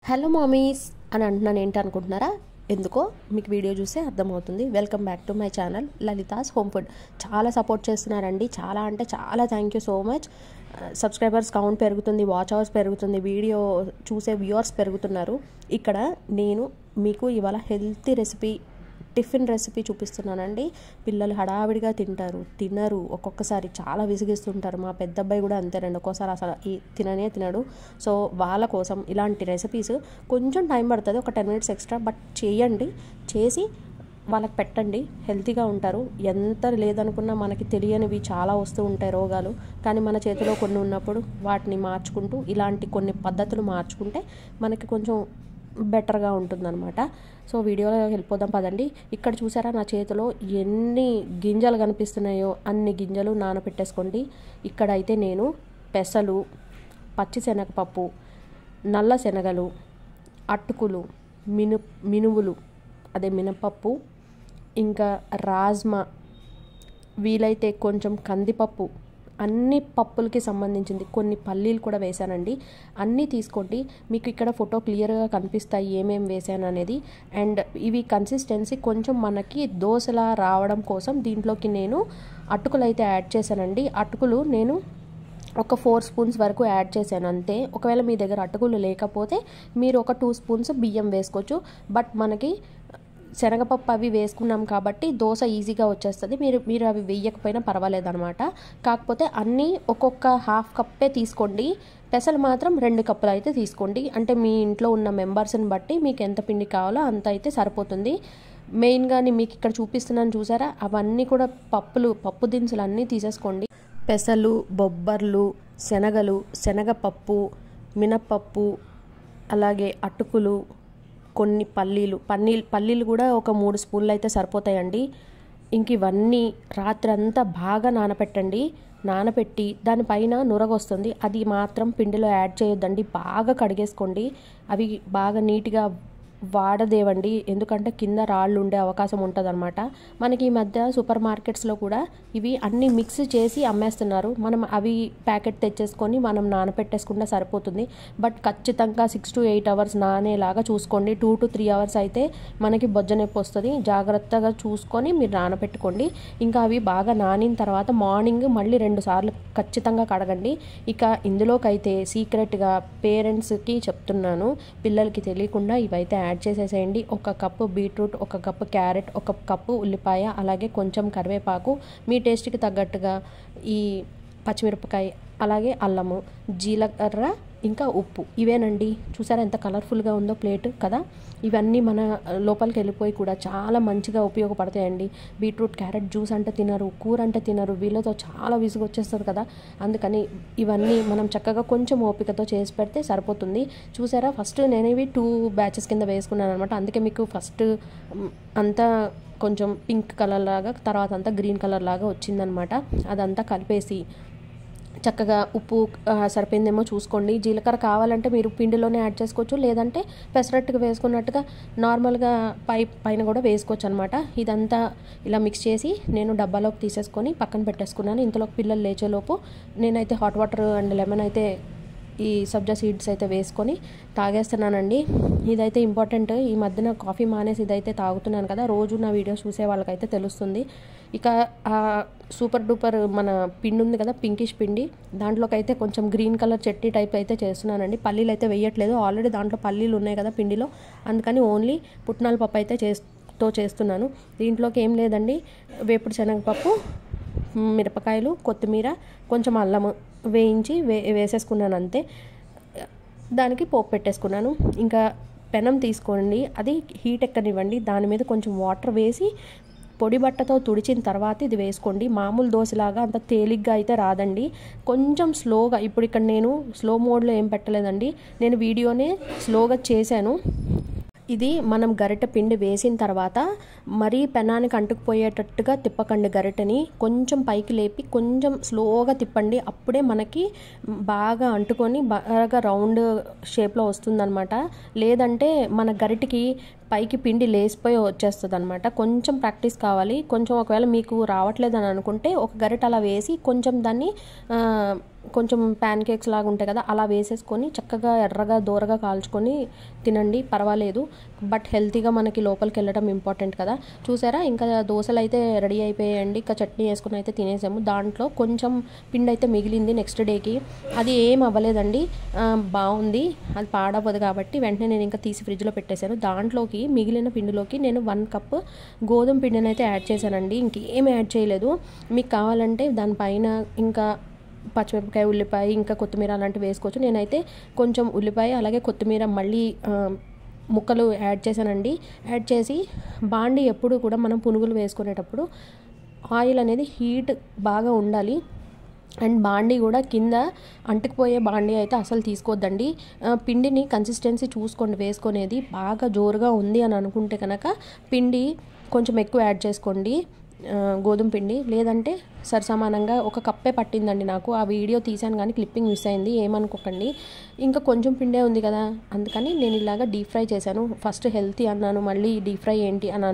Hello mummies అని అంటున్నాను ఏంటి అనుకుంటున్నారా? ఎందుకో మీకు వీడియో చూస్తే అర్థమవుతుంది. Welcome back to my channel Lalitha's home food. చాలా సపోర్ట్ చేస్తున్నారండి, చాలా అంటే చాలా thank you so much. Subscribers count పెరుగుతుంది, వాచ్ అవర్స్ పెరుగుతుంది, వీడియో చూసే వ్యూవర్స్ పెరుగుతున్నారు. ఇక్కడ నేను మీకు ఇవాళ హెల్తీ రెసిపీ, టిఫిన్ రెసిపీ చూపిస్తున్నానండి. పిల్లలు హడావిడిగా తినరు, ఒక్కొక్కసారి చాలా విసిగిస్తుంటారు. మా పెద్ద అబ్బాయి కూడా అంతేనండి, ఒక్కోసారి అసలు తినడు. సో వాళ్ళ కోసం ఇలాంటి రెసిపీస్ కొంచెం టైం పడుతుంది, ఒక 10 minutes ఎక్స్ట్రా, బట్ చేయండి. చేసి వాళ్ళకి పెట్టండి, హెల్తీగా ఉంటారు. ఎంత లేదనుకున్నా మనకి తెలియనివి చాలా వస్తూ ఉంటాయి రోగాలు, కానీ మన చేతిలో కొన్ని ఉన్నప్పుడు వాటిని మార్చుకుంటూ ఇలాంటి కొన్ని పద్ధతులు మార్చుకుంటే మనకి కొంచెం బెటర్గా ఉంటుందన్నమాట. సో వీడియోలో వెళ్ళిపోదాం పదండి. ఇక్కడ చూసారా నా చేతిలో ఎన్ని గింజలు కనిపిస్తున్నాయో అన్ని గింజలు నానబెట్టేసుకోండి. ఇక్కడైతే నేను పెసలు, పచ్చిశనగపప్పు, నల్ల శనగలు, అటుకులు, మినువులు అదే మినపప్పు, ఇంకా రాజ్మా, వీలైతే కొంచెం కందిపప్పు, అన్ని పప్పులకి సంబంధించింది, కొన్ని పల్లీలు కూడా వేసానండి. అన్నీ తీసుకోండి, మీకు ఇక్కడ ఫోటో క్లియర్గా కనిపిస్తాయి ఏమేమి వేసాను అనేది. అండ్ ఇవి కన్సిస్టెన్సీ కొంచెం మనకి దోశలా రావడం కోసం దీంట్లోకి నేను అటుకులు అయితే యాడ్ చేశానండి. అటుకులు నేను ఒక 4 spoons వరకు యాడ్ చేశాను అంతే. ఒకవేళ మీ దగ్గర అటుకులు లేకపోతే మీరు ఒక 2 spoons బియ్యం వేసుకోవచ్చు. బట్ మనకి శనగపప్పు అవి వేసుకున్నాం కాబట్టి దోశ ఈజీగా వచ్చేస్తుంది. మీరు అవి వేయకపోయినా పర్వాలేదన్నమాట. కాకపోతే అన్నీ ఒక్కొక్క 1/2 cup తీసుకోండి. పెసలు మాత్రం 2 cups అయితే తీసుకోండి. అంటే మీ ఇంట్లో ఉన్న మెంబర్స్ని బట్టి మీకు ఎంత పిండి కావాలో అంత అయితే సరిపోతుంది. మెయిన్గా మీకు ఇక్కడ చూపిస్తున్నాను చూసారా, అవన్నీ కూడా పప్పు దినుసులు అన్నీ తీసేసుకోండి. పెసలు, బొబ్బర్లు, శనగలు, శనగపప్పు, మినప్పప్పు, అలాగే అటుకులు, కొన్ని పల్లీలు కూడా ఒక 3 spoons అయితే సరిపోతాయండి. ఇంక ఇవన్నీ రాత్రి అంతా బాగా నానపెట్టి దానిపైన నురగొస్తుంది, అది మాత్రం పిండిలో యాడ్ చేయొద్దండి. బాగా కడిగేసుకోండి, అవి బాగా నీట్గా వాడదేవండి, ఎందుకంటే కింద రాళ్ళు ఉండే అవకాశం ఉంటుంది అనమాట. మనకి ఈ మధ్య సూపర్ మార్కెట్స్లో కూడా ఇవి అన్నీ మిక్స్ చేసి అమ్మేస్తున్నారు. మనం అవి ప్యాకెట్ తెచ్చేసుకొని మనం నానపెట్టేసుకుంటే సరిపోతుంది. బట్ ఖచ్చితంగా 6 to 8 hours నానేలాగా చూసుకోండి. 2 to 3 hours అయితే మనకి బొజ్జ నొప్పి వస్తుంది. జాగ్రత్తగా చూసుకొని మీరు నానపెట్టుకోండి. ఇంకా అవి బాగా నానిన తర్వాత మార్నింగ్ మళ్ళీ 2 సార్లు ఖచ్చితంగా కడగండి. ఇక ఇందులోకైతే సీక్రెట్గా పేరెంట్స్కి చెప్తున్నాను, పిల్లలకి తెలియకుండా ఇవైతే యాడ్ చేసేసేయండి. 1 cup beetroot, 1 cup carrot, 1 cup ఉల్లిపాయ, అలాగే కొంచెం కరివేపాకు, మీ టేస్ట్కి తగ్గట్టుగా ఈ పచ్చిమిరపకాయ, అలాగే అల్లము, జీలకర్ర, ఇంకా ఉప్పు. ఇవేనండి. చూసారా ఎంత కలర్ఫుల్గా ఉందో ప్లేట్ కదా. ఇవన్నీ మన లోపలికి వెళ్ళిపోయి కూడా చాలా మంచిగా ఉపయోగపడతాయండి. బీట్రూట్ క్యారెట్ జ్యూస్ అంటే తినరు, కూర అంటే తినరు, వీళ్ళతో చాలా విసుగు వచ్చేస్తుంది కదా. అందుకని ఇవన్నీ మనం చక్కగా కొంచెం ఓపికతో చేసి పెడితే సరిపోతుంది. చూసారా, ఫస్ట్ నేను ఇవి 2 batches కింద వేసుకున్నాను అనమాట. అందుకే మీకు ఫస్ట్ అంతా కొంచెం పింక్ కలర్ లాగా, తర్వాత అంతా గ్రీన్ కలర్ లాగా వచ్చిందనమాట. అదంతా కలిపేసి చక్కగా ఉప్పు సరిపోయిందేమో చూసుకోండి. జీలకర్ర కావాలంటే మీరు పిండిలోనే యాడ్ చేసుకోవచ్చు, లేదంటే పెసరట్టుగా వేసుకున్నట్టుగా నార్మల్గా పైన కూడా వేసుకోవచ్చు అనమాట. ఇదంతా ఇలా మిక్స్ చేసి నేను డబ్బాలోకి తీసేసుకొని పక్కన పెట్టేసుకున్నాను. ఇంతలోకి పిల్లలు లేచేలోపు నేనైతే హాట్ వాటర్ అండ్ లెమన్ అయితే ఈ సబ్జా సీడ్స్ అయితే వేసుకొని తాగేస్తున్నానండి. ఇదైతే ఇంపార్టెంట్. ఈ మధ్యన కాఫీ మానేసి ఇదైతే తాగుతున్నాను కదా, రోజు నా వీడియోస్ చూసే వాళ్ళకైతే తెలుస్తుంది. ఇక సూపర్ డూపర్ మన పిండి ఉంది కదా, పింకిష్ పిండి, దాంట్లోకి అయితే కొంచెం గ్రీన్ కలర్ చట్నీ టైప్ అయితే చేస్తున్నానండి. పల్లీలు అయితే వేయట్లేదు, ఆల్రెడీ దాంట్లో పల్లీలు ఉన్నాయి కదా పిండిలో, అందుకని ఓన్లీ పుట్నాల పప్పు అయితే చేస్తున్నాను. దీంట్లోకి ఏం లేదండి, వేపుడు శనగపప్పు, మిరపకాయలు, కొత్తిమీర, కొంచెం అల్లము వేయించి వేసేసుకున్నాను అంతే. దానికి పోపు పెట్టేసుకున్నాను. ఇంకా పెనం తీసుకోండి, అది హీట్ ఎక్కనివ్వండి, దాని మీద కొంచెం వాటర్ వేసి పొడి బట్టతో తుడిచిన తర్వాత ఇది వేసుకోండి. మామూలు దోశలాగా అంత తేలిగ్గా అయితే రాదండి, కొంచెం స్లోగా. ఇప్పుడు ఇక్కడ నేను స్లో మోడ్లో ఏం పెట్టలేదండి, నేను వీడియోనే స్లోగా చేశాను. ఇది మనం గరిటె పిండి వేసిన తర్వాత మరీ పెనానికి అంటుకుపోయేటట్టుగా తిప్పకండి. గరిటెని కొంచెం పైకి లేపి కొంచెం స్లోగా తిప్పండి, అప్పుడే మనకి బాగా అంటుకొని బాగా రౌండ్ షేప్లో వస్తుందన్నమాట. లేదంటే మన గరిటెకి పైకి పిండి లేసిపోయి వచ్చేస్తుంది అనమాట. కొంచెం ప్రాక్టీస్ కావాలి. కొంచెం ఒకవేళ మీకు రావట్లేదని అనుకుంటే ఒక గరిట అలా వేసి కొంచెం దాన్ని కొంచెం ప్యాన్ కేక్స్ లాగా ఉంటాయి కదా, అలా వేసేసుకొని చక్కగా ఎర్రగా దూరగా కాల్చుకొని తినండి, పర్వాలేదు. బట్ హెల్తీగా మనకి లోపలికి వెళ్ళడం ఇంపార్టెంట్ కదా. చూసారా, ఇంకా దోశలు అయితే రెడీ అయిపోయాయండి. ఇంకా చట్నీ వేసుకుని అయితే తినేసాము. దాంట్లో కొంచెం పిండి అయితే మిగిలింది నెక్స్ట్ డేకి, అది ఏం అవ్వలేదండి, బాగుంది. అది పాడవ్వదు కాబట్టి వెంటనే నేను ఇంకా తీసి ఫ్రిడ్జ్లో పెట్టేశాను. దాంట్లోకి మిగిలిన పిండిలోకి నేను 1 కప్ గోధుమ పిండిని అయితే యాడ్ చేశానండి, ఇంకేం యాడ్ చేయలేదు. మీకు కావాలంటే దానిపైన ఇంకా పచ్చిమిరపకాయ, ఉల్లిపాయ, ఇంకా కొత్తిమీర అలాంటివి వేసుకోవచ్చు. నేనైతే కొంచెం ఉల్లిపాయ అలాగే కొత్తిమీర మళ్ళీ ముక్కలు యాడ్ చేశానండి. యాడ్ చేసి బాండి ఎప్పుడు కూడా మనం పునుగులు వేసుకునేటప్పుడు ఆయిల్ అనేది హీట్ బాగా ఉండాలి. అండ్ బాండీ కూడా కింద అంటుకుపోయే బాండీ అయితే అసలు తీసుకోవద్దండి. పిండిని కన్సిస్టెన్సీ చూసుకోండి, వేసుకునేది బాగా జోరుగా ఉంది అని అనుకుంటే కనుక పిండి కొంచెం ఎక్కువ యాడ్ చేసుకోండి, గోధుమ పిండి. లేదంటే సరిసమానంగా 1 కప్పే పట్టిందండి నాకు. ఆ వీడియో తీసాను కానీ క్లిప్పింగ్ మిస్ అయింది, ఏమనుకోకండి. ఇంకా కొంచెం పిండే ఉంది కదా, అందుకని నేను ఇలాగా డీప్ ఫ్రై చేశాను. ఫస్ట్ హెల్తీ అన్నాను, మళ్ళీ డీప్ ఫ్రై ఏంటి అని